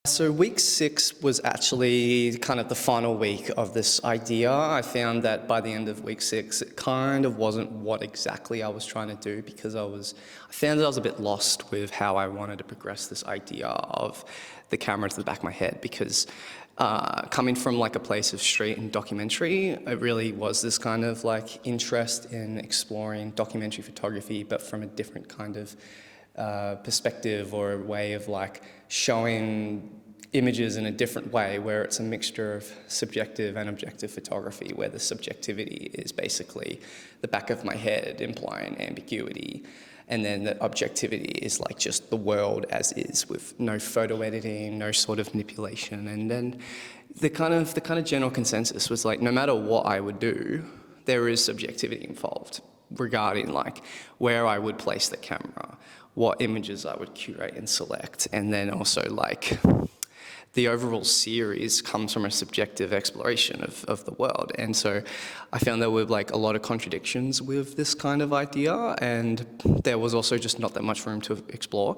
So week 6 was actually kind of the final week of this idea. I found that by the end of week 6, it kind of wasn't what exactly I was trying to do, because I found that I was a bit lost with how I wanted to progress this idea of the camera to the back of my head, because coming from like a place of street and documentary, it really was this kind of like interest in exploring documentary photography, but from a different kind of perspective, or a way of like showing images in a different way, where it's a mixture of subjective and objective photography, where the subjectivity is basically the back of my head implying ambiguity, and then the objectivity is like just the world as is, with no photo editing, no sort of manipulation. And then the kind of general consensus was like, no matter what I would do, there is subjectivity involved regarding like where I would place the camera, what images I would curate and select, and then also like the overall series comes from a subjective exploration of the world. And so I found there were like a lot of contradictions with this kind of idea, and there was also just not that much room to explore.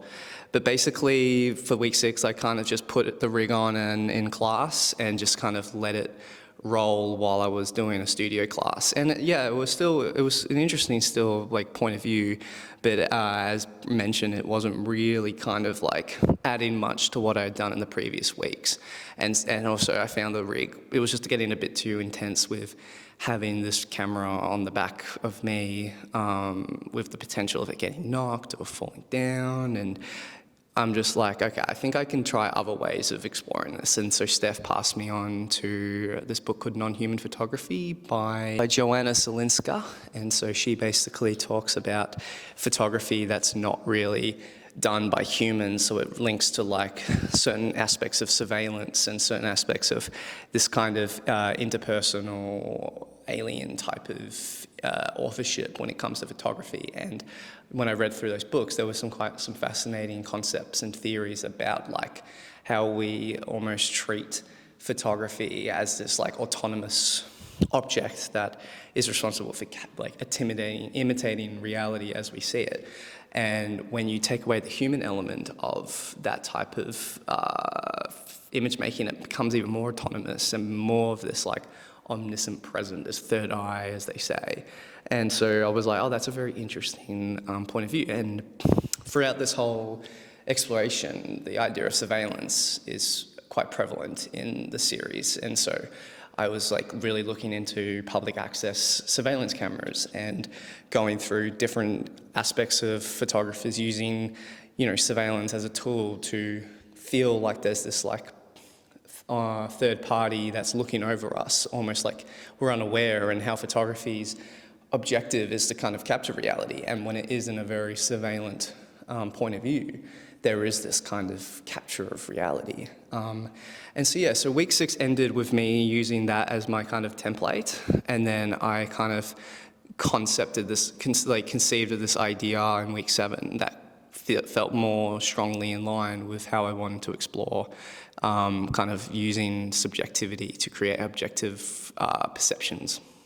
But basically for week 6, I kind of just put the rig on and in class and just kind of let it roll while I was doing a studio class. And yeah, it was an interesting like point of view, but as mentioned, it wasn't really kind of like adding much to what I had done in the previous weeks. And also I found the rig, it was just getting a bit too intense with having this camera on the back of me, with the potential of it getting knocked or falling down. And I'm just like, okay, I think I can try other ways of exploring this. And so Steph passed me on to this book called Non-Human Photography by Joanna Zielinska. And so she basically talks about photography that's not really done by humans. So it links to like certain aspects of surveillance and certain aspects of this kind of interpersonal alien type of authorship when it comes to photography. And when I read through those books, there were some fascinating concepts and theories about like how we almost treat photography as this like autonomous object that is responsible for like imitating reality as we see it. And when you take away the human element of that type of image making, it becomes even more autonomous and more of this like omniscient present, this third eye, as they say. And so I was like, oh, that's a very interesting point of view. And throughout this whole exploration, the idea of surveillance is quite prevalent in the series. And so I was like really looking into public access surveillance cameras and going through different aspects of photographers using, surveillance as a tool to feel like there's this like third party that's looking over us, almost like we're unaware, and how photography's objective is to kind of capture reality. And when it is in a very surveillant point of view, there is this kind of capture of reality. And so yeah, so week 6 ended with me using that as my kind of template, and then I kind of conceived of this idea in week 7 that felt more strongly in line with how I wanted to explore kind of using subjectivity to create objective perceptions.